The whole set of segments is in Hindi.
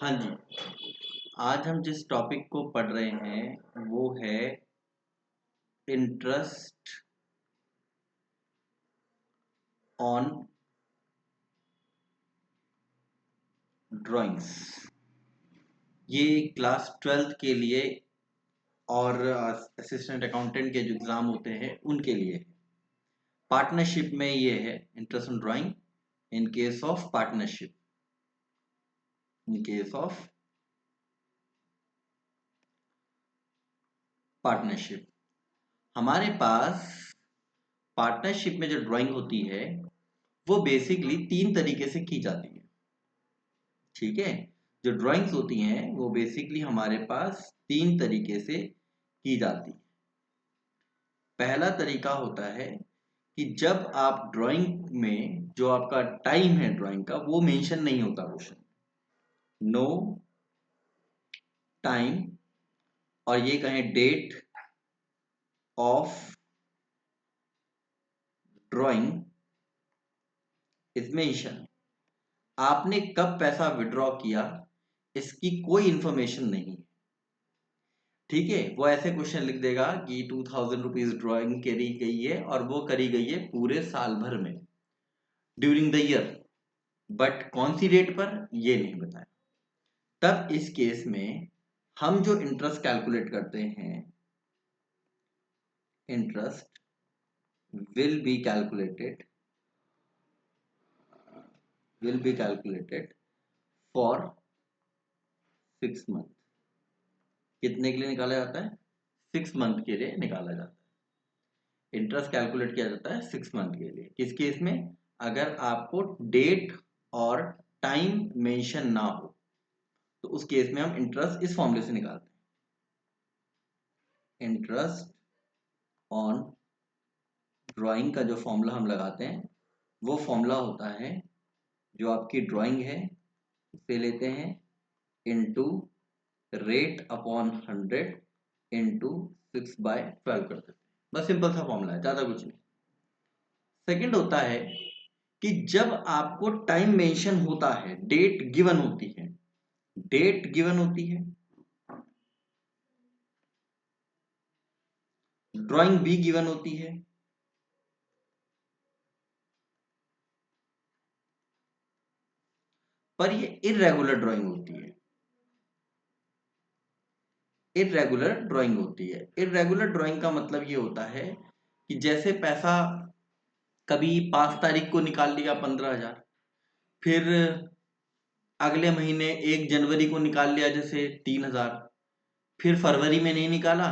हाँ जी। आज हम जिस टॉपिक को पढ़ रहे हैं वो है इंटरेस्ट ऑन ड्राइंग्स। ये क्लास 12th के लिए और असिस्टेंट अकाउंटेंट के जो एग्ज़ाम होते हैं उनके लिए। पार्टनरशिप में ये है interest on drawing in case of partnership. In case of partnership हमारे पास पार्टनरशिप में जो ड्राइंग होती है वो बेसिकली 3 तरीके से की जाती है। ठीक है, जो ड्राइंग्स होती हैं वो बेसिकली हमारे पास 3 तरीके से की जाती है। पहला तरीका होता है कि जब आप ड्राइंग में जो आपका टाइम है ड्राइंग का वो मेंशन नहीं होता क्वेश्चन, नो टाइम, और ये कहें date of drawing is mention. आपने कब पैसा विड्रॉ किया इसकी कोई इंफॉर्मेशन नहीं है। ठीक है, वो ऐसे क्वेश्चन लिख देगा कि 2000 रुपीज ड्रॉइंग करी गई है और वो करी गई है पूरे साल भर में, ड्यूरिंग द ईयर, बट कौन सी डेट पर ये नहीं बताया। तब इस केस में हम जो इंटरेस्ट कैलकुलेट करते हैं, interest will be calculated for 6 month. कितने के लिए निकाला जाता है? 6 मंथ के लिए निकाला जाता है। इंटरेस्ट कैलकुलेट किया जाता है 6 मंथ के लिए। किस केस में? अगर आपको डेट और टाइम मेंशन ना हो तो उस केस में हम इंटरेस्ट इस फॉर्मूले से निकालते हैं। इंटरेस्ट ऑन ड्राइंग का जो फॉर्मूला हम लगाते हैं वो फॉर्मूला होता है, जो आपकी ड्राइंग है उसे लेते हैं इनटू रेट अपॉन 100 इनटू 6/12 कर देते हैं। बस सिंपल सा फॉर्मूला है, ज्यादा कुछ नहीं। सेकंड होता है कि जब आपको टाइम मेंशन होता है, डेट गिवन होती है, डेट गिवन होती है, ड्राइंग भी गिवन होती है, पर ये इर्रेगुलर ड्राइंग होती है। इर्रेगुलर ड्राइंग होती है। इर्रेगुलर ड्राइंग का मतलब ये होता है कि जैसे पैसा कभी 5 तारीख को निकाल लिया 15,000, फिर अगले महीने 1 जनवरी को निकाल लिया जैसे 3,000, फिर फरवरी में नहीं निकाला,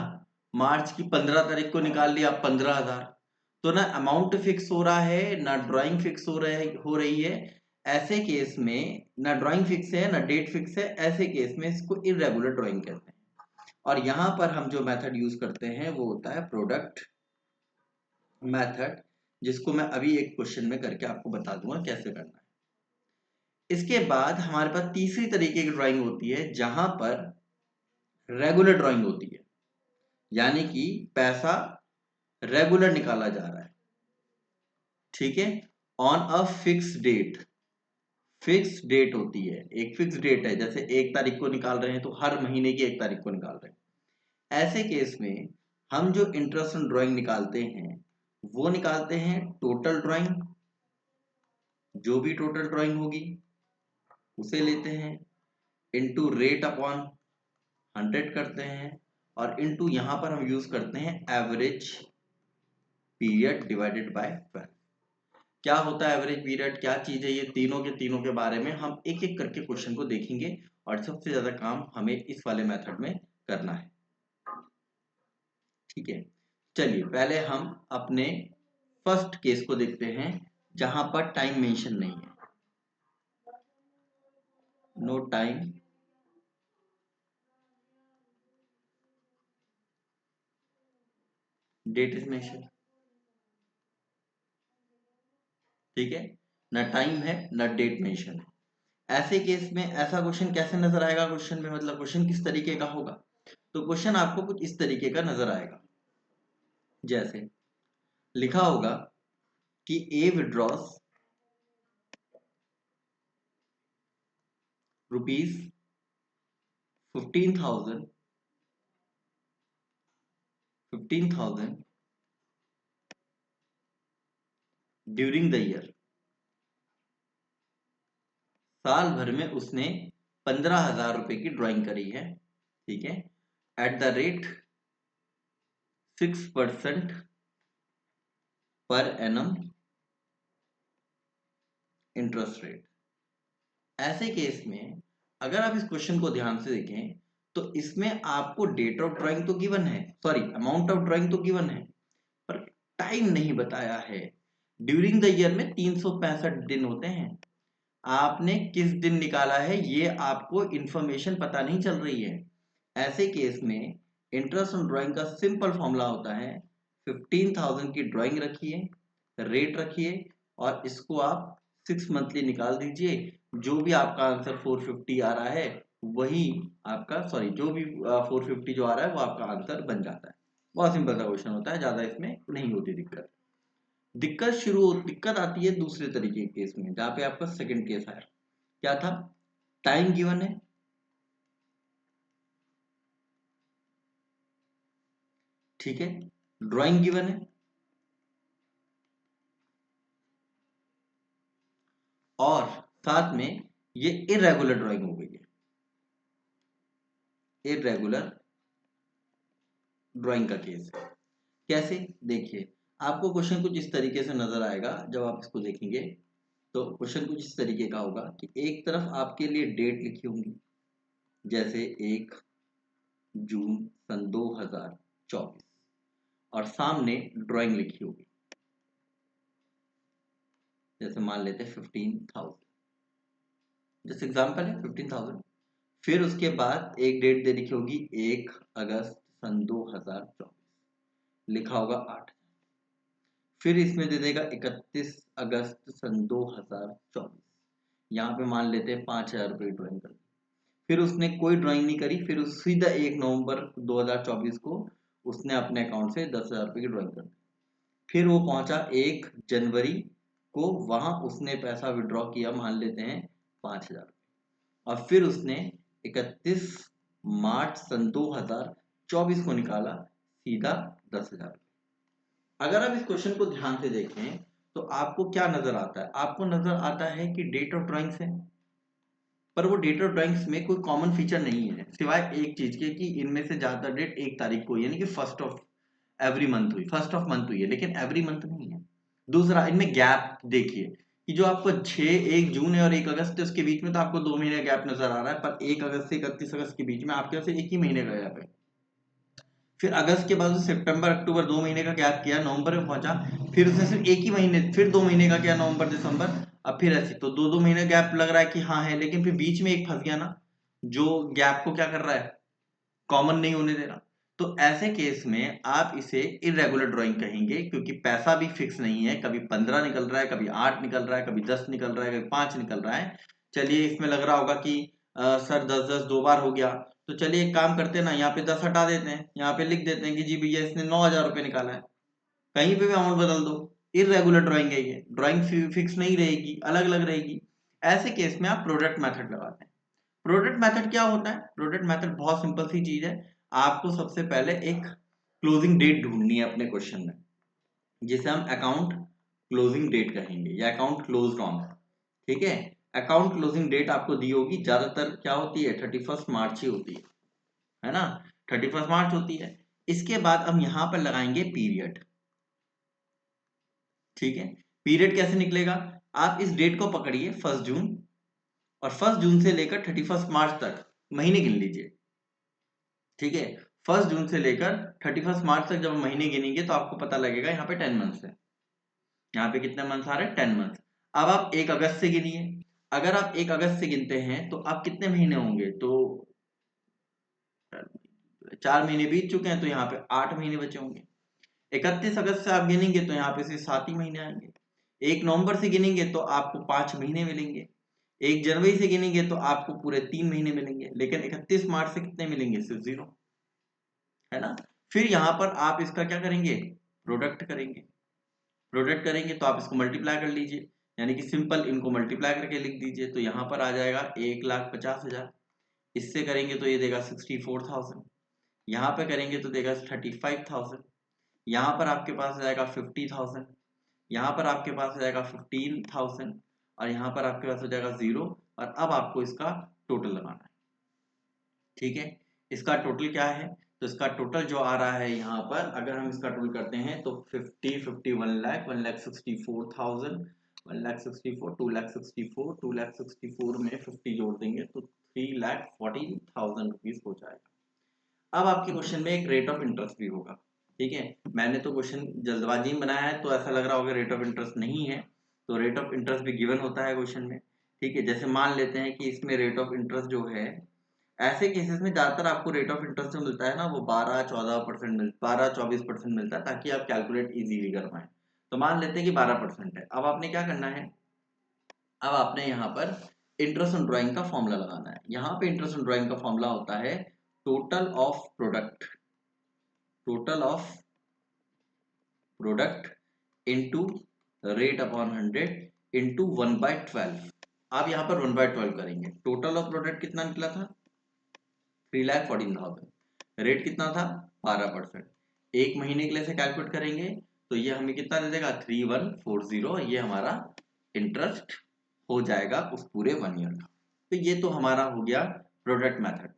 मार्च की 15 तारीख को निकाल लिया 15,000। तो ना अमाउंट फिक्स हो रहा है ना ड्राइंग फिक्स हो रही है। ऐसे केस में ना ड्राइंग फिक्स है ना डेट फिक्स है। ऐसे केस में इसको इरेगुलर ड्राइंग कहते हैं। और यहां पर हम जो मेथड यूज करते हैं वो होता है प्रोडक्ट मेथड, जिसको मैं अभी एक क्वेश्चन में करके आपको बता दूंगा कैसे करना है। इसके बाद हमारे पास तीसरी तरीके की ड्राइंग होती है जहां पर रेगुलर ड्राइंग होती है, यानी कि पैसा रेगुलर निकाला जा रहा है। ठीक है, on a fix date. Fix date होती है, एक फिक्स डेट है, जैसे 1 तारीख को निकाल रहे हैं तो हर महीने की 1 तारीख को निकाल रहे हैं। ऐसे केस में हम जो इंटरेस्ट ऑन ड्राइंग निकालते हैं वो निकालते हैं टोटल ड्राइंग। जो भी टोटल ड्राइंग होगी उसे लेते हैं इनटू रेट अपॉन 100 करते हैं, और इनटू यहां पर हम यूज करते हैं एवरेज पीरियड डिवाइडेड बाय 12। क्या होता है एवरेज पीरियड, क्या चीज है, ये तीनों के तीनों के बारे में हम एक एक करके क्वेश्चन को देखेंगे, और सबसे ज्यादा काम हमें इस वाले मेथड में करना है। ठीक है, चलिए पहले हम अपने फर्स्ट केस को देखते हैं जहां पर टाइम मेंशन नहीं है। No time, date is mention. ठीक है, ना टाइम है ना डेट मेंशन है। ऐसे केस में ऐसा क्वेश्चन कैसे नजर आएगा? क्वेश्चन में मतलब क्वेश्चन किस तरीके का होगा? तो क्वेश्चन आपको कुछ इस तरीके का नजर आएगा, जैसे लिखा होगा कि a withdraws rupees 15,000 during the year, साल भर में उसने 15,000 रुपए की ड्राइंग करी है, ठीक है, at the rate 6% per annum interest rate. ऐसे केस में अगर आप इस क्वेश्चन को ध्यान से देखें तो इसमें आपको डेट ऑफ ड्राइंग तो गिवन है, सॉरी अमाउंट ऑफ ड्राइंग तो गिवन है, पर टाइम नहीं बताया है। ड्यूरिंग द ईयर में 365 दिन होते हैं, आपने किस दिन निकाला है ये आपको इंफॉर्मेशन पता नहीं चल रही है। ऐसे केस में इंटरेस्ट ऑन ड्राइंग का सिंपल फॉर्मूला होता है 15,000 की ड्राइंग रखिए, रेट रखिए और इसको आप 6 मंथली निकाल दीजिए। जो भी आपका आंसर 450 आ रहा है वही आपका, सॉरी जो भी 450 जो आ रहा है वो आपका आंसर बन जाता है। बहुत सिंपल सा क्वेश्चन होता है, ज्यादा इसमें नहीं होती दिक्कत। दिक्कत आती है दूसरे तरीके के केस में, जहां पे आपका सेकंड केस आया। क्या था? टाइम गिवन है, ठीक है, ड्राइंग गिवन है और साथ में ये इरेगुलर ड्राइंग हो गई है, इरेगुलर ड्राइंग का केस है। कैसे? देखिए, आपको क्वेश्चन कुछ इस तरीके से नजर आएगा जब आप इसको देखेंगे। तो क्वेश्चन कुछ इस तरीके का होगा कि एक तरफ आपके लिए डेट लिखी होंगी, जैसे 1 जून सन 2024, और सामने ड्राइंग लिखी होगी, जैसे मान लेते हैं 15,000, जैसे एग्जाम्पल है 15,000। फिर उसके बाद एक डेट दे लिखी होगी 1 अगस्त सन 2024, लिखा होगा 8। फिर इसमें दे देगा 31 अगस्त सन 2024, यहाँ पे मान लेते हैं 5,000 रुपये ड्राइंग कर दी। फिर उसने कोई ड्राइंग नहीं करी, फिर सीधा 1 नवंबर 2024 को उसने अपने अकाउंट से 10,000 रुपये की ड्राइंग कर दी। फिर वो पहुंचा 1 जनवरी को, वहां उसने पैसा विड्रॉ किया, मान लेते हैं 5,000, और फिर उसने 31 मार्च सन 2024 को निकाला सीधा 10,000। अगर आप इस क्वेश्चन को ध्यान से देखें तो आपको क्या नजर आता है? आपको नजर आता है कि डेट ऑफ ड्राइंग्स है, पर वो डेट ऑफ ड्राइंग्स में कोई कॉमन फीचर नहीं है सिवाय एक चीज के कि इनमें से ज्यादातर डेट 1 तारीख को, यानी कि फर्स्ट ऑफ एवरी मंथ हुई, फर्स्ट ऑफ मंथ हुई है, लेकिन एवरी मंथ नहीं है। दूसरा, इनमें गैप देखिए कि जो आपको 1 जून है और 1 अगस्त है, उसके बीच में तो आपको 2 महीने गैप नजर आ रहा है, पर 1 अगस्त से 31 अगस्त के बीच में आपके पास 1 ही महीने का गैप है। फिर अगस्त के बाद सितंबर अक्टूबर 2 महीने का गैप किया, नवंबर में पहुंचा, फिर उसने सिर्फ 1 ही महीने, फिर 2 महीने का किया, नवंबर दिसंबर, अब फिर ऐसे तो 2-2 महीने गैप लग रहा है कि हाँ है, लेकिन फिर बीच में एक फंस गया ना, जो गैप को क्या कर रहा है, कॉमन नहीं होने दे रहा। तो ऐसे केस में आप इसे इरेगुलर ड्राइंग कहेंगे, क्योंकि पैसा भी फिक्स नहीं है, कभी 15 निकल रहा है, कभी 8 निकल रहा है, कभी 10 निकल रहा है, कभी 5 निकल रहा है। चलिए, इसमें लग रहा होगा कि सर 10-10 2 बार हो गया, तो चलिए एक काम करते हैं ना, यहाँ पे 10 हटा देते हैं, यहाँ पे लिख देते हैं कि जी भैया इसने 9,000 रुपये निकाला है, कहीं पे भी अमाउंट बदल दो, इरेगुलर ड्राइंग है ये, ड्राइंग फिक्स नहीं रहेगी, अलग अलग रहेगी। ऐसे केस में आप प्रोडक्ट मेथड लगाते हैं। प्रोडक्ट मेथड क्या होता है? प्रोडक्ट मेथड बहुत सिंपल सी चीज है, आपको सबसे पहले एक क्लोजिंग डेट ढूंढनी है अपने क्वेश्चन में, जिसे हम अकाउंट क्लोजिंग डेट कहेंगे या अकाउंट क्लोज्ड ऑन, ठीक है। अकाउंट क्लोजिंग डेट आपको दी होगी, ज्यादातर क्या होती है, 31 मार्च ही होती है ना, 31 मार्च होती है। इसके बाद हम यहां पर लगाएंगे पीरियड, ठीक है। पीरियड कैसे निकलेगा? आप इस डेट को पकड़िए 1 जून, और 1 जून से लेकर 31 मार्च तक महीने गिन लीजिए, ठीक है। 1 जून से लेकर 31 मार्च तक जब हम महीने गिनेंगे तो आपको पता लगेगा यहाँ पे 10 मंथ्स है। यहाँ पे कितने मंथ्स आ रहे हैं? 10 मंथ्स। अब आप 1 अगस्त से गिनिए, अगर आप 1 अगस्त से गिनते हैं तो आप कितने महीने होंगे, तो 4 महीने बीत चुके हैं, तो यहाँ पे 8 महीने बचे होंगे। 31 अगस्त से आप गिनेंगे तो यहाँ पे से 7 ही महीने आएंगे। 1 नवंबर से गिनेंगे तो आपको 5 महीने मिलेंगे। 1 जनवरी से गिनेंगे तो आपको पूरे 3 महीने मिलेंगे, लेकिन 31 मार्च से कितने मिलेंगे? सिर्फ 0, है ना। फिर यहां पर आप इसका क्या करेंगे? प्रोडक्ट करेंगे। प्रोडक्ट करेंगे तो आप इसको मल्टीप्लाई कर लीजिए, यानी कि सिंपल इनको मल्टीप्लाई करके लिख दीजिए, तो यहां पर आ जाएगा 1,50,000। इससे करेंगे तो ये देगा 64,000, यहाँ पे करेंगे तो देगा 35,000, यहाँ पर आपके पास जाएगा 50,000, यहाँ पर आपके पास जाएगा 15,000 और यहाँ पर आपके पास हो जाएगा 0। और अब आपको इसका टोटल लगाना है। ठीक है, इसका टोटल क्या है, तो इसका टोटल जो आ रहा है यहाँ पर, अगर हम इसका टोटल करते हैं तो 50, 50 1 लाख, 1,64,000, 1,64,000, 2,64,000, 2,64,000 में 50 जोड़ देंगे तो 3,14,000 रुपीज हो जाएगा। अब आपके क्वेश्चन में एक रेट ऑफ इंटरेस्ट भी होगा। ठीक है, मैंने तो क्वेश्चन जल्दबाजी में बनाया है तो ऐसा लग रहा होगा रेट ऑफ इंटरेस्ट नहीं है, तो रेट ऑफ इंटरेस्ट भी गिवन होता है क्वेश्चन में। ठीक है, जैसे मान लेते हैं कि इसमें रेट ऑफ इंटरेस्ट जो है, ऐसे केसेस में ज्यादातर आपको रेट ऑफ इंटरेस्ट जो मिलता है ना वो 12-14% 12-24% मिलता है, ताकि आप कैलकुलेट इजीली कर पाए। तो मान लेते हैं कि 12% है। अब आपने क्या करना है, अब आपने यहाँ पर इंटरेस्ट ऑन ड्राइंग का फॉर्मूला लगाना है। यहाँ पे इंटरेस्ट ऑन ड्राइंग का फॉर्मूला होता है total of product, total of product into rate upon 100 into 1/12। आप यहाँ पर 1/12 करेंगे। टोटल ऑफ प्रोडक्ट कितना निकला था, 3,14,000, रेट कितना था 12%। एक महीने के लिए से कैलकुलेट करेंगे तो ये हमें कितना दे देगा 3,140, ये हमारा इंटरेस्ट हो जाएगा उस पूरे 1 ईयर का। तो ये तो हमारा हो गया प्रोडक्ट मेथड।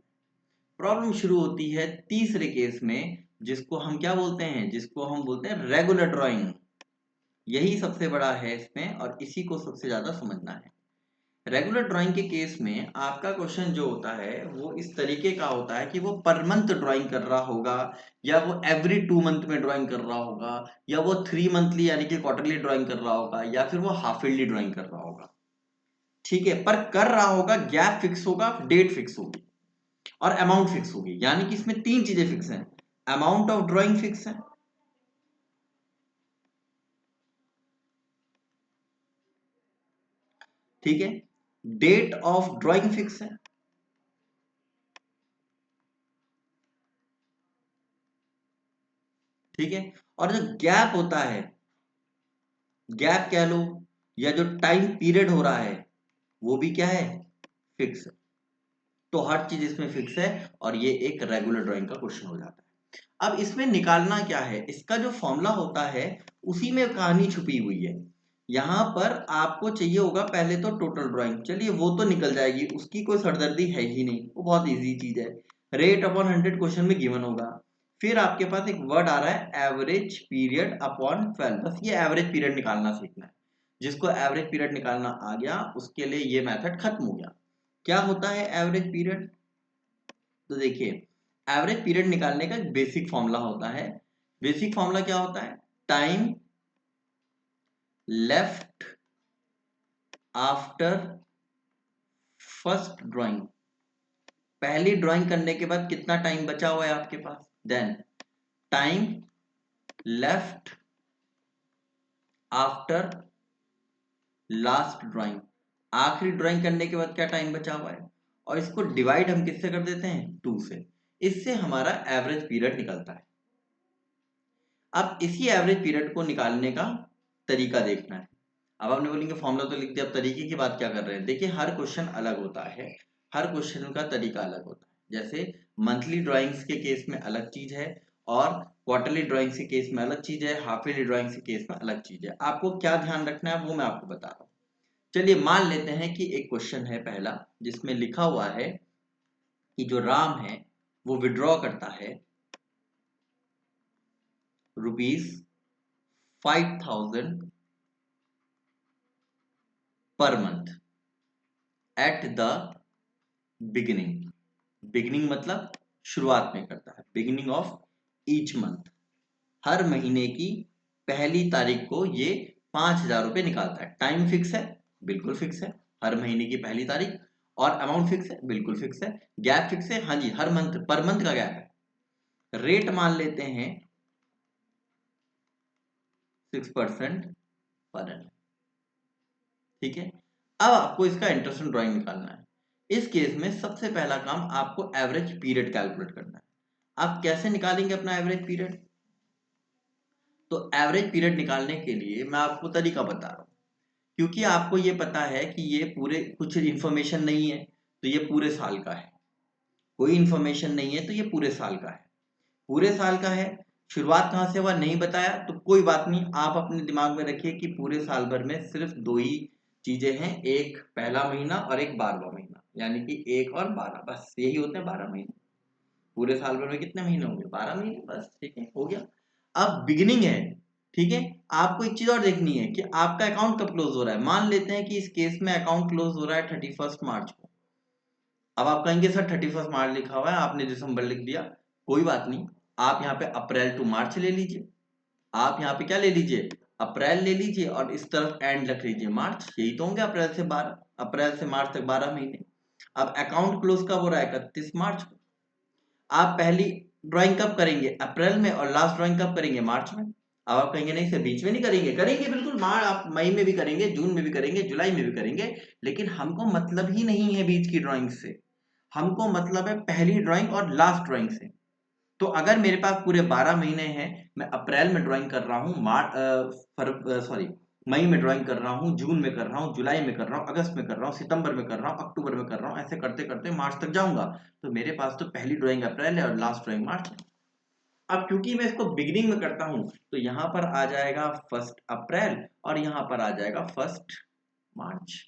प्रॉब्लम शुरू होती है तीसरे केस में, जिसको हम क्या बोलते हैं, जिसको हम बोलते हैं रेगुलर ड्राइंग। यही सबसे बड़ा है इसमें और इसी को सबसे ज्यादा समझना है। रेगुलर ड्राइंग के केस में आपका क्वेश्चन जो होता है वो इस तरीके का होता है कि वो पर मंथ ड्राइंग कर रहा होगा, या वो एवरी 2 मंथ में ड्राइंग कर रहा होगा, या वो 3 मंथली यानी कि क्वार्टरली ड्राइंग कर रहा होगा, या फिर वो हाफ ईयरली ड्राइंग कर रहा होगा। ठीक है, पर कर रहा होगा, गैप फिक्स होगा, डेट फिक्स होगी और अमाउंट फिक्स होगी। यानी कि इसमें 3 चीजें फिक्स हैं। अमाउंट ऑफ ड्राइंग फिक्स है, ठीक है, डेट ऑफ ड्राइंग फिक्स है, ठीक है, और जो गैप होता है, गैप कह लो, या जो टाइम पीरियड हो रहा है वो भी क्या है, फिक्स है। तो हर चीज इसमें फिक्स है और ये एक रेगुलर ड्राइंग का क्वेश्चन हो जाता है। अब इसमें निकालना क्या है, इसका जो फॉर्मूला होता है उसी में कहानी छुपी हुई है। यहां पर आपको चाहिए होगा पहले तो टोटल ड्राइंग, चलिए वो तो निकल जाएगी, उसकी कोई सरदर्दी है ही नहीं, वो बहुत इजी चीज है। रेट अपॉन 100 क्वेश्चन में गिवन होगा। फिर आपके पास एक वर्ड आ रहा है एवरेज पीरियड अपॉन 12, बस ये एवरेज पीरियड निकालना सीखना है। जिसको एवरेज पीरियड निकालना आ गया उसके लिए ये मेथड खत्म हो गया। क्या होता है एवरेज पीरियड, तो देखिए एवरेज पीरियड निकालने का बेसिक फॉर्मूला होता है। बेसिक फॉर्मूला क्या होता है, time left after first drawing, पहली ड्राइंग करने के बाद कितना टाइम बचा हुआ है आपके पास, then time left after last drawing, आखिरी ड्राइंग करने के बाद क्या टाइम बचा हुआ है, और इसको डिवाइड हम किससे कर देते हैं, 2 से। इससे हमारा एवरेज पीरियड निकलता है। अब इसी एवरेज पीरियड को निकालने का तरीका देखना है। अब आपने बोलेंगे फॉर्मूला तो लिख दिया, अब तरीके की बात क्या कर रहे हैं। देखिए हर क्वेश्चन अलग होता है, हर क्वेश्चन का तरीका अलग होता है। जैसे मंथली ड्राइंग्स के केस में अलग चीज है, और क्वार्टरली ड्राइंग्स के केस में अलग चीज है, हाफ ईयरली ड्राइंग्स के केस में अलग चीज है। आपको क्या ध्यान रखना है वो मैं आपको बता रहा हूँ। चलिए मान लेते हैं कि एक क्वेश्चन है पहला, जिसमें लिखा हुआ है कि जो राम है वो विड्रॉ करता है ₹5,000 per month at the beginning. Beginning मतलब शुरुआत में करता है, बिगिनिंग ऑफ ईच मंथ, हर महीने की पहली तारीख को ये 5,000 रुपए निकालता है। टाइम फिक्स है, बिल्कुल फिक्स है, हर महीने की पहली तारीख। और अमाउंट फिक्स है, बिल्कुल फिक्स है। गैप फिक्स है, हाँ जी, हर मंथ पर मंथ का गैप है। रेट मान लेते हैं 6% पर एनम, ठीक है। अब आपको इसका इंटरेस्ट ड्राइंग निकालना है। इस केस में सबसे पहला काम आपको एवरेज पीरियड कैलकुलेट करना है। आप कैसे निकालेंगे अपना एवरेज पीरियड, तो एवरेज पीरियड निकालने के लिए मैं आपको तरीका बता रहा हूं। क्योंकि आपको ये पता है कि ये पूरे कुछ इंफॉर्मेशन नहीं है, तो ये पूरे साल का है। कोई इंफॉर्मेशन नहीं है, तो ये पूरे साल का है, पूरे साल का है। शुरुआत कहाँ से हुआ नहीं बताया तो कोई बात नहीं, आप अपने दिमाग में रखिए कि पूरे साल भर में सिर्फ दो ही चीजें हैं, एक पहला महीना और एक 12वां महीना, यानी कि 1 और 12, बस यही होते हैं 12 महीने। पूरे साल भर में कितने महीने होंगे? 12 महीने, बस ठीक है, हो गया। अब बिगिनिंग है, ठीक है। आपको एक चीज और देखनी है कि आपका अकाउंट कब क्लोज हो रहा है। मान लेते हैं कि इस केस में अकाउंट क्लोज हो रहा है 31 मार्च को। अब आप कहेंगे सर 31 मार्च लिखा हुआ है, आपने दिसंबर लिख दिया। कोई बात नहीं, आप यहाँ पे अप्रैल टू मार्च ले लीजिए। आप यहाँ पे क्या ले लीजिए? अप्रैल ले लीजिए और इस तरफ एंड रख लीजिए मार्च। यही तो होंगे अप्रैल से 12, अप्रैल से मार्च तक 12 महीने। अब अकाउंट क्लोज कब हो रहा है? 31 मार्च को। आप पहली ड्राइंग कब करेंगे? अप्रैल में, और लास्ट ड्राइंग कब करेंगे? मार्च में। अब आप कहेंगे नहीं सर बीच में नहीं करेंगे, करेंगे बिल्कुल। आप मई में भी करेंगे, जून में भी करेंगे, जुलाई में भी करेंगे, लेकिन हमको मतलब ही नहीं है बीच की ड्राइंग से। हमको मतलब है पहली ड्राइंग और लास्ट ड्राइंग से। तो अगर मेरे पास पूरे 12 महीने हैं, मैं अप्रैल में ड्राइंग कर रहा हूँ, मई में ड्राइंग कर रहा हूँ, जून में कर रहा हूँ, जुलाई में कर रहा हूँ, अगस्त में कर रहा हूँ, सितंबर में कर रहा हूँ, अक्टूबर में कर रहा हूँ, ऐसे करते करते मार्च तक जाऊंगा। तो मेरे पास तो पहली ड्राइंग अप्रैल है और लास्ट ड्राइंग मार्च है। अब क्योंकि मैं इसको बिगिनिंग में करता हूं, तो यहां पर आ जाएगा 1 अप्रैल और यहां पर आ जाएगा 1 मार्च।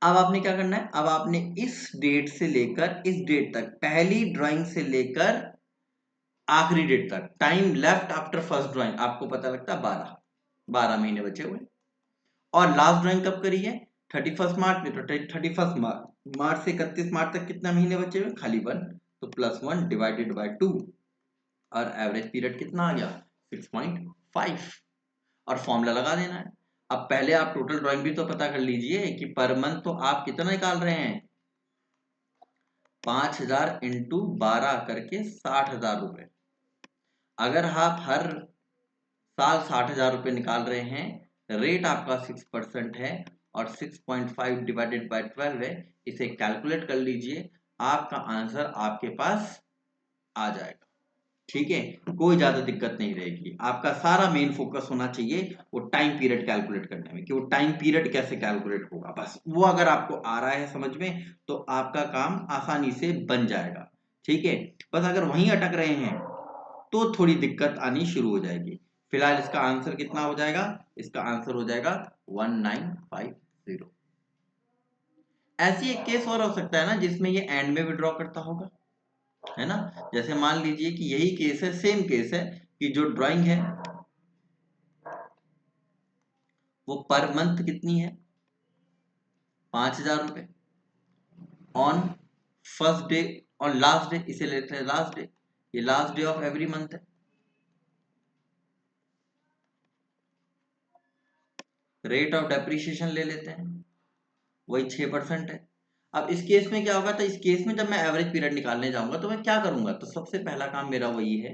अब आपने क्या करना है? अब आपने इस डेट से लेकर इस डेट तक, पहली ड्राइंग से लेकर आखिरी डेट तक, time left after first drawing, आपको पता लगता है 12 महीने बचे हुए। और लास्ट ड्राइंग कब करी है? 31 मार्च में। तो 31 मार्च से 31 मार्च तक कितना महीने बचे हुए? खाली 1। तो +1 डिवाइडेड बाय 2, और एवरेज पीरियड कितना आ गया? 6.5। और फॉर्मूला लगा देना है। अब पहले आप टोटल ड्राइंग भी तो पता कर लीजिए कि पर मंथ तो आप कितना निकाल रहे हैं? 5,000 इंटू 12 करके 60,000 रुपए। अगर आप हर साल 60,000 रुपए निकाल रहे हैं, रेट आपका 6% है और 6.5 डिवाइडेड बाय 12 है, इसे कैलकुलेट कर लीजिए, आपका आंसर आपके पास आ जाएगा। ठीक है, कोई ज्यादा दिक्कत नहीं रहेगी। आपका सारा मेन फोकस होना चाहिए वो टाइम पीरियड कैलकुलेट करने में, कि वो टाइम पीरियड कैसे कैलकुलेट होगा। बस वो अगर आपको आ रहा है समझ में, तो आपका काम आसानी से बन जाएगा। ठीक है, बस अगर वहीं अटक रहे हैं तो थोड़ी दिक्कत आनी शुरू हो जाएगी। फिलहाल इसका आंसर कितना हो जाएगा? इसका आंसर हो जाएगा 1950। ऐसी एक केस और हो सकता है ना जिसमें ये एंड में विड्रॉ करता होगा, है ना। जैसे मान लीजिए कि यही केस है, सेम केस है, कि जो ड्राइंग है वो पर मंथ कितनी है? 5,000 रुपए। On first day, on last day, इसे लेते हैं लास्ट डे, ये last day of every month है। रेट ऑफ डेप्रिसिएशन ले लेते हैं, वही 6% है। अब इस केस में क्या होगा? तो इस केस में जब मैं एवरेज पीरियड निकालने जाऊंगा तो मैं क्या करूंगा? तो सबसे पहला काम मेरा वही है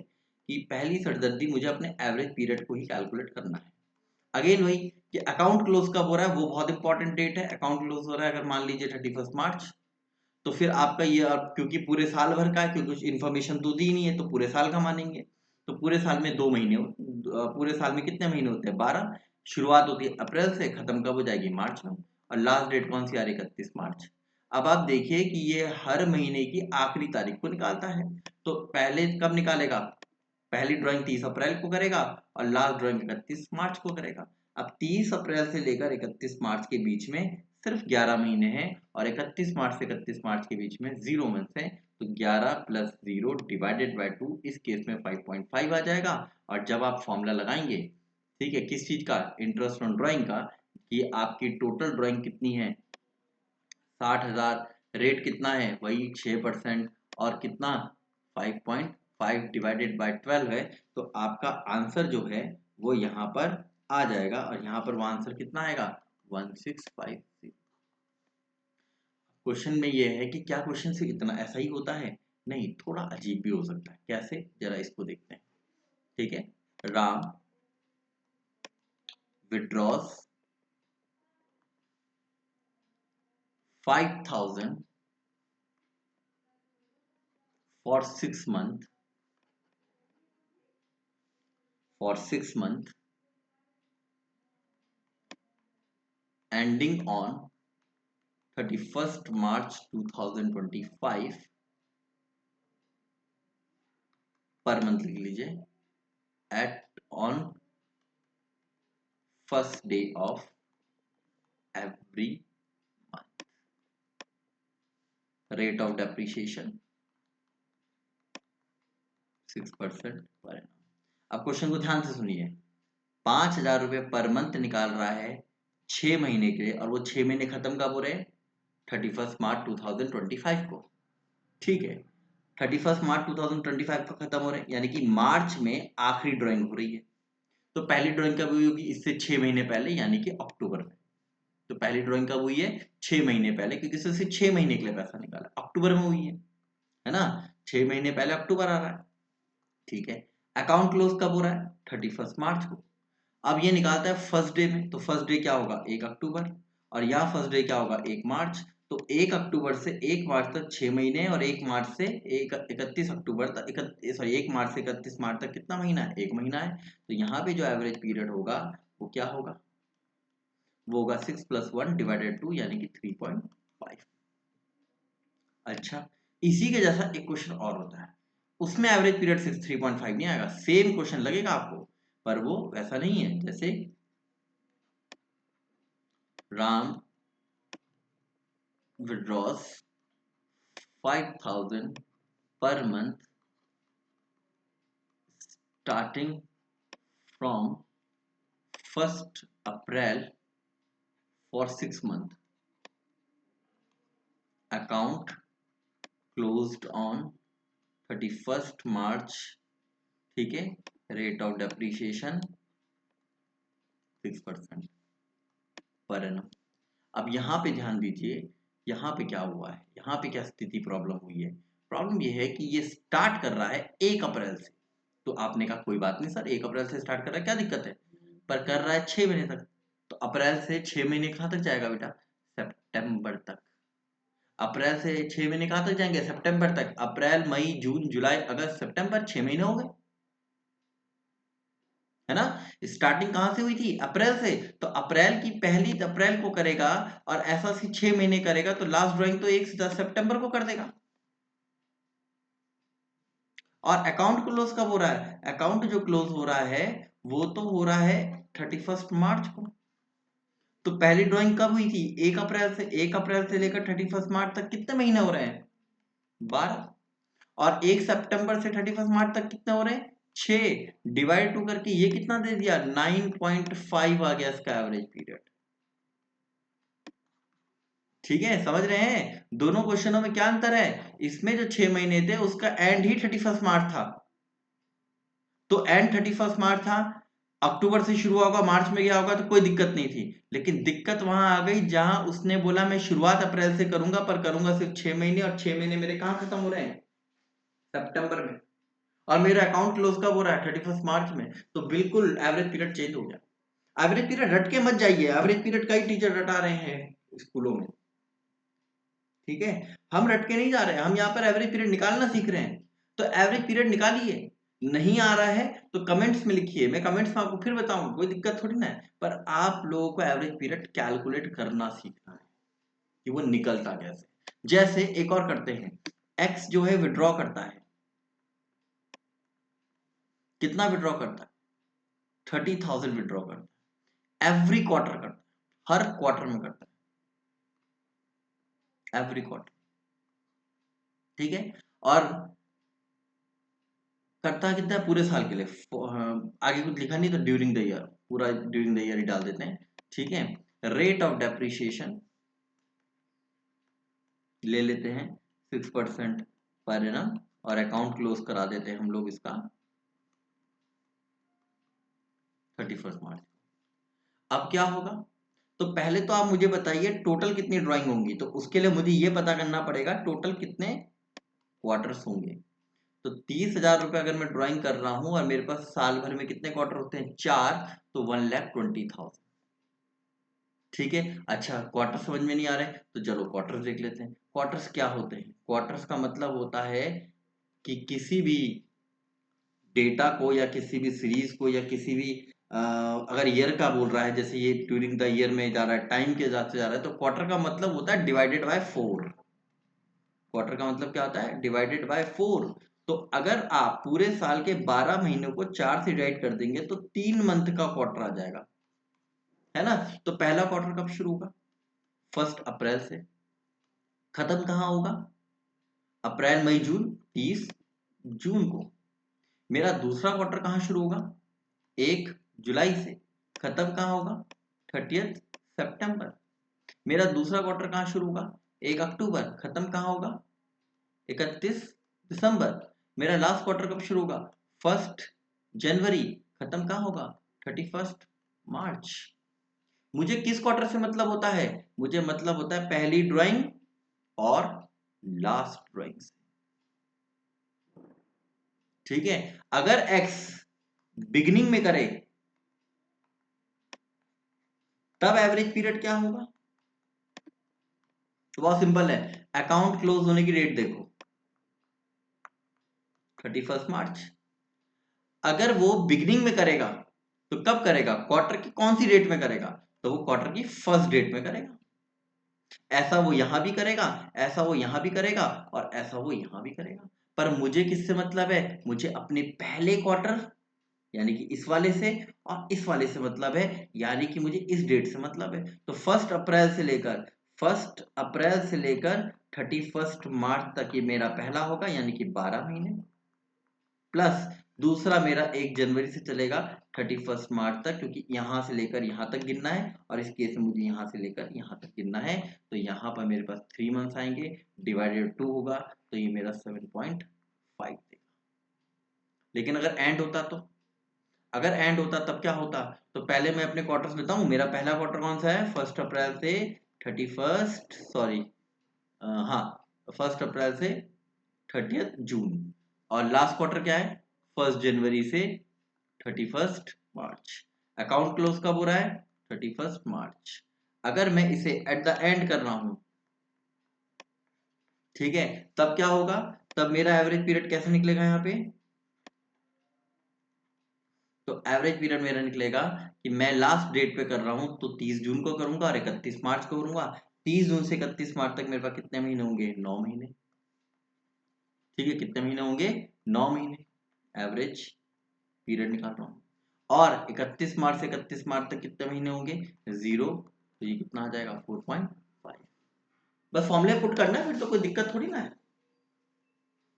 कि पहली सरदर्दी मुझे अपने एवरेज पीरियड को ही कैलकुलेट करना है। अगेन वही कि अकाउंट क्लोज कब हो रहा है, वो बहुत इंपॉर्टेंट डेट है। अकाउंट क्लोज हो रहा है अगर मान लीजिए 31 मार्च, तो फिर आपका ये, अब क्योंकि पूरे साल भर का है, क्योंकि कुछ इन्फॉर्मेशन तो दी ही नहीं है, तो पूरे साल का मानेंगे। तो पूरे साल में 2 महीने पूरे साल में कितने महीने होते हैं? 12। शुरुआत होती है अप्रैल से, खत्म कब हो जाएगी? मार्च में। और लास्ट डेट कौन सी आ रही है? 31 मार्च। अब आप देखिए कि ये हर महीने की आखिरी तारीख को निकालता है। तो पहले कब निकालेगा? पहली ड्राइंग 30 अप्रैल को करेगा और लास्ट ड्राइंग 31 मार्च को करेगा। अब 30 अप्रैल से लेकर 31 मार्च के बीच में सिर्फ 11 महीने हैं, और 31 मार्च से 31 मार्च के बीच में 0 मंथ है। तो 11 + 0 डिवाइडेड बाय 2, इस केस में 5.5 आ जाएगा। और जब आप फॉर्मूला लगाएंगे, ठीक है, किस चीज का? इंटरेस्ट ऑन ड्राइंग का, कि आपकी टोटल ड्राइंग कितनी है? 60,000। रेट कितना है? वही 6%। और कितना? 5.5 डिवाइडेड बाय 12 है। तो आपका आंसर जो है वो यहाँ पर आ जाएगा, और यहाँ पर वो आंसर कितना आएगा? 1650। क्वेश्चन में ये है कि क्या क्वेश्चन से इतना ऐसा ही होता है? नहीं, थोड़ा अजीब भी हो सकता है। कैसे? जरा इसको देखते हैं। ठीक है, Ram withdraws 5,000 for 6 month, for 6 month ending on 31 March 2025 per month लिख लीजिए, at on first day of every month, rate of depreciation 6% per annum. अब क्वेश्चन को ध्यान से सुनिए, 5,000 रुपये पर मंथ निकाल रहा है 6 महीने के लिए, और वो 6 महीने खत्म कब हो रहे हैं? 31 मार्च 2025 को। ठीक है, 31 मार्च 2025 को खत्म हो रहे हैं, यानी कि मार्च में आखिरी ड्राइंग हो रही है। तो पहली ड्राइंग कब हुई होगी? इससे 6 महीने पहले, यानी कि अक्टूबर में। तो पहली ड्राइंग कब हुई है? 6 महीने पहले, क्योंकि इससे 6 महीने के लिए पैसा निकाला, अक्टूबर में हुई है ना? 6 महीने पहले अक्टूबर आ रहा है। ठीक है, अकाउंट क्लोज कब हो रहा है? 31 मार्च को। अब ये निकालता है फर्स्ट डे में, तो फर्स्ट डे क्या होगा? 1 अक्टूबर, और यहाँ फर्स्ट डे क्या होगा? 1 मार्च। तो 1 अक्टूबर से 1 मार्च तक 6 महीने, और 1 मार्च से 31 अक्टूबर तक, सॉरी 1 मार्च से 31 मार्च तक कितना महीना है? 1 महीना है। तो यहाँ पे जो एवरेज पीरियड होगा वो क्या होगा? वो होगा 6 + 1 / 2, यानी कि 3.5। अच्छा, इसी के जैसा एक क्वेश्चन और होता है, उसमें एवरेज पीरियड 3.5 नहीं आएगा, सेम क्वेश्चन लगेगा आपको, पर वो वैसा नहीं है। जैसे Ram withdraws 5,000 per month starting from 1st April for 6 months. Account closed on 31st March. ठीक है, rate of depreciation 6% per annum. अब यहाँ पे ध्यान दीजिए, यहाँ पे क्या हुआ है, यहाँ पे क्या स्थिति प्रॉब्लम हुई है? प्रॉब्लम ये है कि ये स्टार्ट कर रहा है 1 अप्रैल से। तो आपने कहा कोई बात नहीं सर, 1 अप्रैल से स्टार्ट कर रहा है, क्या दिक्कत है? पर कर रहा है 6 महीने तक, तो अप्रैल से 6 महीने कहाँ तक जाएगा बेटा? सितंबर तक। अप्रैल से 6 महीने कहाँ तक जाएंगे? सितंबर तक। अप्रैल, मई, जून, जुलाई, अगस्त, सितंबर, 6 महीने हो गए, है ना? स्टार्टिंग कहां से हुई थी? अप्रैल से। तो अप्रैल की पहली अप्रैल को करेगा, और ऐसा 6 महीने करेगा, तो लास्ट ड्राइंग तो 1 से 10 सितंबर को कर देगा। और अकाउंट क्लोज कब हो रहा है? अकाउंट जो क्लोज हो रहा है वो तो हो रहा है 31 मार्च को। तो पहली ड्राइंग कब हुई थी? 1 अप्रैल से। 1 अप्रैल से लेकर 31 मार्च तक कितने महीने हो रहे हैं? 12। और 1 सितंबर से 31 मार्च तक कितने हो रहे हैं? 6 / 2 करके ये कितना दे दिया? 9.5 आ गया इसका एवरेज पीरियड। ठीक है, समझ रहे हैं? दोनों क्वेश्चनों में क्या अंतर है? इसमें जो 6 महीने थे उसका एंड ही 31 मार्च था, तो एंड 31 मार्च था, अक्टूबर से शुरू होगा, मार्च में गया होगा, तो कोई दिक्कत नहीं थी। लेकिन दिक्कत वहां आ गई जहां उसने बोला मैं शुरुआत अप्रैल से करूंगा, पर करूंगा सिर्फ 6 महीने, और 6 महीने मेरे कहां खत्म हो रहे हैं? सितंबर में। और मेरा अकाउंट क्लोज कब हो रहा है? 31 मार्च में। तो बिल्कुल एवरेज पीरियड चेंज हो गया। एवरेज पीरियड रट के मत जाइए, एवरेज पीरियड कई टीचर रटा रहे हैं स्कूलों में। ठीक है, हम रट के नहीं जा रहे हैं, हम यहाँ पर एवरेज पीरियड निकालना सीख रहे हैं। तो एवरेज पीरियड निकालिए, नहीं आ रहा है तो कमेंट्स में लिखिए, मैं कमेंट्स में आपको फिर बताऊंगा, कोई दिक्कत थोड़ी ना है। पर आप लोगों को एवरेज पीरियड कैलकुलेट करना सीखना है कि वो निकलता कैसे। जैसे एक और करते हैं, एक्स जो है विड्रॉ करता है, कितना विड्रॉ करता है? 30,000 विड्रॉ करता है, एवरी क्वार्टर करता है, हर क्वार्टर में करता है, एवरी क्वार्टर। ठीक है, और करता कितना है? पूरे साल के लिए। आगे कुछ लिखा नहीं तो ड्यूरिंग द ईयर, पूरा ड्यूरिंग द ईयर ही डाल देते हैं। ठीक है, रेट ऑफ डेप्रिसिएशन ले लेते हैं 6% पर एनम, और अकाउंट क्लोज करा देते हैं हम लोग इसका 31 मार्च। अब क्या होगा? तो पहले तो आप मुझे बताइए टोटल कितनी ड्राइंग होंगी, तो उसके लिए मुझे ये पता करना पड़ेगा टोटल कितने क्वार्टर्स होंगे। तो 30,000 रुपये अगर मैं ड्राइंग कर रहा हूं, और मेरे पास साल भर में कितने क्वार्टर होते हैं? 4, तो 1,20,000। ठीक है, अच्छा क्वार्टर समझ में नहीं आ रहे हैं तो चलो क्वार्टर्स देख लेते हैं। क्वार्टर्स क्या होते हैं? क्वार्टर्स का मतलब होता है कि किसी भी डेटा को, या किसी भी सीरीज को, या किसी भी अगर ईयर का बोल रहा है, जैसे ये ड्यूरिंग द ईयर में जा रहा है, टाइम के हिसाब से जा रहा है, तो क्वार्टर का मतलब होता है डिवाइडेड बाय 4। क्वार्टर का मतलब क्या होता है? Divided by 4। तो अगर आप पूरे साल के 12 महीनों को 4 से डिवाइड कर देंगे तो 3 मंथ का क्वार्टर आ जाएगा, है ना? तो पहला क्वार्टर कब शुरू होगा? 1 अप्रैल से। खत्म कहाँ होगा? अप्रैल मई जून 30 जून को। मेरा दूसरा क्वार्टर कहाँ शुरू होगा? 1 जुलाई से। खत्म कहाँ होगा? 30 सितंबर। मेरा दूसरा क्वार्टर कहाँ शुरू होगा? 1 अक्टूबर। खत्म कहाँ होगा? 31 दिसंबर। मेरा लास्ट क्वार्टर कब शुरू होगा? 1 जनवरी। खत्म कहाँ होगा? 31 मार्च। मुझे किस क्वार्टर से मतलब होता है? मुझे मतलब होता है पहली ड्राइंग और लास्ट ड्राइंग से। ठीक है? अगर एक्स बिगिनिंग में करे तब एवरेज पीरियड क्या होगा? तो बहुत सिंपल है, अकाउंट क्लोज होने की डेट देखो, 31 मार्च। अगर वो बिगिनिंग में करेगा तो कब करेगा? क्वार्टर की कौन सी डेट में करेगा? तो वो क्वार्टर की फर्स्ट डेट में करेगा। ऐसा वो यहां भी करेगा, ऐसा वो यहां भी करेगा, और ऐसा वो यहां भी करेगा। पर मुझे किससे मतलब है? मुझे अपने पहले क्वार्टर यानी कि इस वाले से और इस वाले से मतलब है, यानी कि मुझे इस डेट से मतलब है। तो 1 अप्रैल से लेकर 31 मार्च तक ये मेरा पहला होगा, यानी कि 12 महीने। प्लस दूसरा मेरा 1 जनवरी से चलेगा 31 मार्च तक, क्योंकि यहां से लेकर यहां तक गिनना है, और इस केस में मुझे यहां से लेकर यहां तक गिनना है। तो यहाँ पर मेरे पास 3 मंथ्स आएंगे, डिवाइडेड 2 होगा, तो ये मेरा 7.5 देगा। लेकिन अगर एंड होता तब क्या होता? तो पहले मैं अपने क्वार्टर्स लेता हूँ। मेरा पहला क्वार्टर कौन सा है? 1 अप्रैल से और लास्ट क्वार्टर क्या है? 1 जनवरी से 31 मार्च। अकाउंट क्लोज कब हो रहा है? 31 मार्च। अगर मैं इसे एट द एंड कर रहा हूं, ठीक है, तब क्या होगा? तब मेरा एवरेज पीरियड कैसे निकलेगा यहाँ पे? तो एवरेज पीरियड मेरा निकलेगा कि मैं लास्ट डेट पे कर रहा हूं तो 30 जून को करूंगा और 31 मार्च को करूंगा। 30 जून से 31 मार्च तक मेरे पास कितने महीने होंगे? 9 महीने। ठीक है, कितने महीने होंगे? 9 महीने। एवरेज पीरियड निकाल रहा हूँ। और 31 मार्च से 31 मार्च तक कितने महीने होंगे? 0। तो ये कितना आ जाएगा? 4.5। बस फॉर्मूले पुट करना है, फिर तो कोई दिक्कत थोड़ी ना है।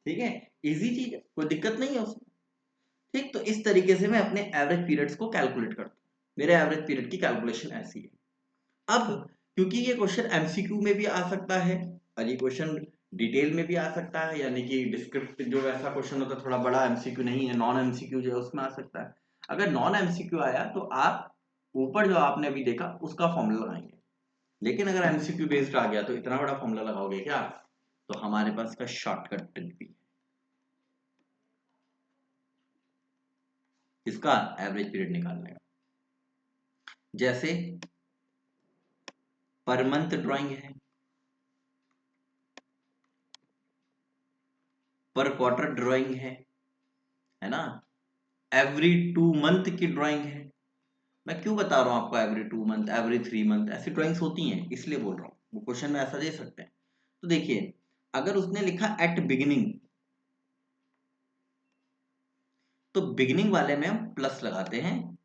ठीक है, इजी चीज है, कोई दिक्कत नहीं है उसमें। ठीक, तो इस तरीके से मैं अपने एवरेज पीरियड्स को कैलकुलेट करता हूँ। मेरे एवरेज पीरियड की कैलकुलेशन ऐसी है। अब क्योंकि ये क्वेश्चन एमसीक्यू में भी आ सकता है और ये क्वेश्चन डिटेल में भी आ सकता है, यानी कि डिस्क्रिप्टिव जो वैसा क्वेश्चन होता है थोड़ा बड़ा, एमसीक्यू नहीं है, नॉन एमसीक्यू जो है उसमें आ सकता है। अगर नॉन एमसीक्यू आया तो आप ऊपर जो आपने अभी देखा उसका फॉर्मूला लगाएंगे। लेकिन अगर एमसीक्यू बेस्ड आ गया तो इतना बड़ा फॉर्मूला लगाओगे क्या? तो हमारे पास का शॉर्टकट ट्रिक भी है। इसका एवरेज पीरियड निकालने का, जैसे पर मंथ ड्राइंग पर क्वार्टर ड्राइंग है ना, एवरी 2 मंथ की ड्राइंग है। मैं क्यों बता रहा हूं आपको एवरी 2 मंथ, एवरी 3 मंथ, ऐसी ड्राइंग्स होती हैं इसलिए बोल रहा हूँ। वो क्वेश्चन में ऐसा दे सकते हैं। तो देखिए, अगर उसने लिखा एट बिगिनिंग, तो बिगिनिंग वाले में हम प्लस लगाते हैं।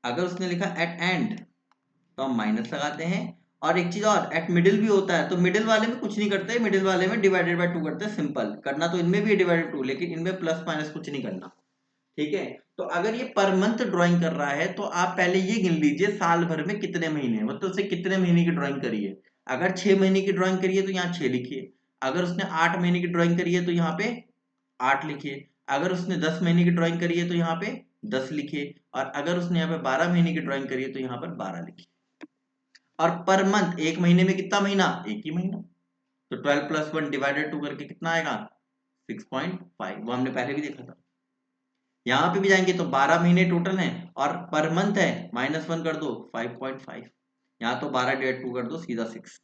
अगर उसने लिखा एट एंड तो हम माइनस लगाते हैं। और एक चीज और, एट मिडिल भी होता है, तो मिडिल वाले में कुछ नहीं करते, मिडिल वाले में डिवाइडेड बाय 2 करते हैं। सिंपल करना तो इनमें भी है डिवाइडेड 2, लेकिन इनमें प्लस माइनस कुछ नहीं करना। ठीक है, तो अगर ये पर मंथ ड्राइंग कर रहा है तो आप पहले ये गिन लीजिए साल भर में कितने महीने हैं, मतलब उसने कितने महीने की ड्राइंग करी है। अगर 6 महीने की ड्राइंग करी है तो यहाँ 6 लिखिए। अगर उसने 8 महीने की ड्राइंग करी है तो यहाँ पे 8 लिखिए। अगर उसने 10 महीने की ड्राइंग करी है तो यहाँ पे 10 लिखिए। और अगर उसने यहाँ पे 12 महीने की ड्राइंग करी है तो यहाँ पर 12 लिखिए। और पर मंथ, एक महीने में कितना महीना? एक ही महीना। तो 12 प्लस 1 डिवाइडेड 2 करके कितना आएगा? 6.5। वो हमने पहले भी देखा था। यहाँ पे भी जाएंगे तो 12 महीने टोटल हैं और पर मंथ है, -1 कर दो 5.5। यहाँ तो 12 डिवाइड 2 कर दो, सीधा 6।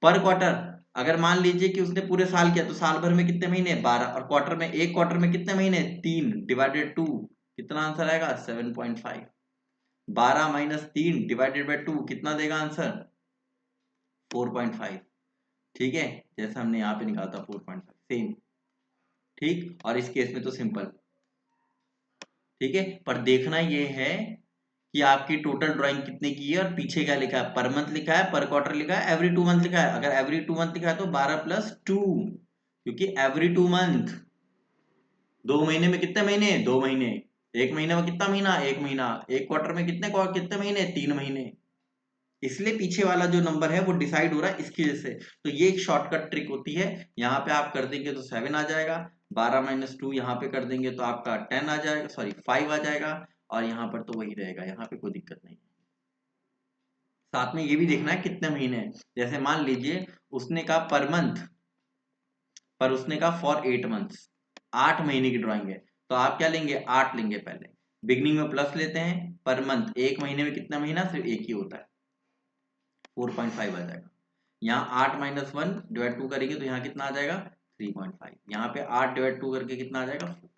पर क्वार्टर, अगर मान लीजिए कि उसने पूरे साल किया तो साल भर में कितने महीने? 12। और क्वार्टर में, एक क्वार्टर में कितने महीने? 3 डिवाइडेड 2, कितना आंसर आएगा? 7.5। 12 माइनस 3 डिवाइडेड बाई 2 कितना देगा आंसर? 4.5। ठीक है, जैसा हमने यहाँ पे निकाला था 4.5 सेम। ठीक, और इस केस में तो सिंपल। ठीक है, पर देखना ये है कि आपकी टोटल ड्राइंग कितने की है और पीछे क्या लिखा है, पर मंथ लिखा है, पर क्वार्टर लिखा है, एवरी 2 मंथ लिखा है। अगर एवरी 2 मंथ लिखा है तो 12 प्लस 2, क्योंकि एवरी 2 मंथ, 2 महीने में कितने महीने? 2 महीने। एक महीने में कितना महीना? 1 महीना। एक क्वार्टर में कितने महीने? 3 महीने। इसलिए पीछे वाला जो नंबर है वो डिसाइड हो रहा है इसकी वजह से। तो ये एक शॉर्टकट ट्रिक होती है। यहाँ पे आप कर देंगे तो 7 आ जाएगा, 12 माइनस 2 यहाँ पे कर देंगे तो आपका 10 आ जाएगा, सॉरी 5 आ जाएगा, और यहाँ पर तो वही रहेगा, यहाँ पे कोई दिक्कत नहीं। साथ में ये भी देखना है कितने महीने हैं। जैसे मान लीजिए उसने कहा पर मंथ, पर उसने कहा फॉर 8 मंथ्स, 8 महीने की ड्राइंग है, तो आप क्या लेंगे? 8 लेंगे पहले, बिगनिंग में प्लस लेते हैं, पर मंथ, एक महीने में कितना महीना? सिर्फ एक ही होता है, 4.5 आ जाएगा। यहाँ 8 माइनस 1 डिवाइड 2 करेंगे तो यहाँ कितना आ जाएगा? 3.5। यहाँ पे 8 डिवाइड 2 करके कितना आ जाएगा? 4।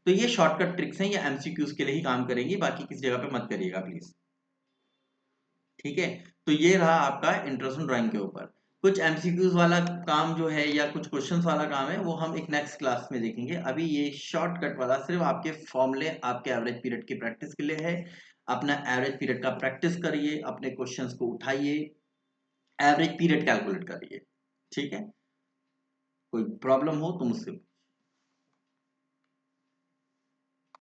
तो ये शॉर्टकट ट्रिक्स हैं, ये एमसीक्यूज के लिए ही काम करेंगी, बाकी किसी जगह पे मत करिएगा प्लीज। ठीक है, तो ये रहा आपका इंट्रोडक्शन ड्राइंग के ऊपर। कुछ एमसीक्यूज वाला काम जो है या कुछ क्वेश्चंस वाला काम है वो हम एक नेक्स्ट क्लास में देखेंगे। अभी ये शॉर्टकट वाला सिर्फ आपके फॉर्मूले, आपके एवरेज पीरियड की प्रैक्टिस के लिए है। अपना एवरेज पीरियड का प्रैक्टिस करिए, अपने क्वेश्चंस को उठाइए, एवरेज पीरियड कैलकुलेट करिए। ठीक है, कोई प्रॉब्लम हो तो मुझसे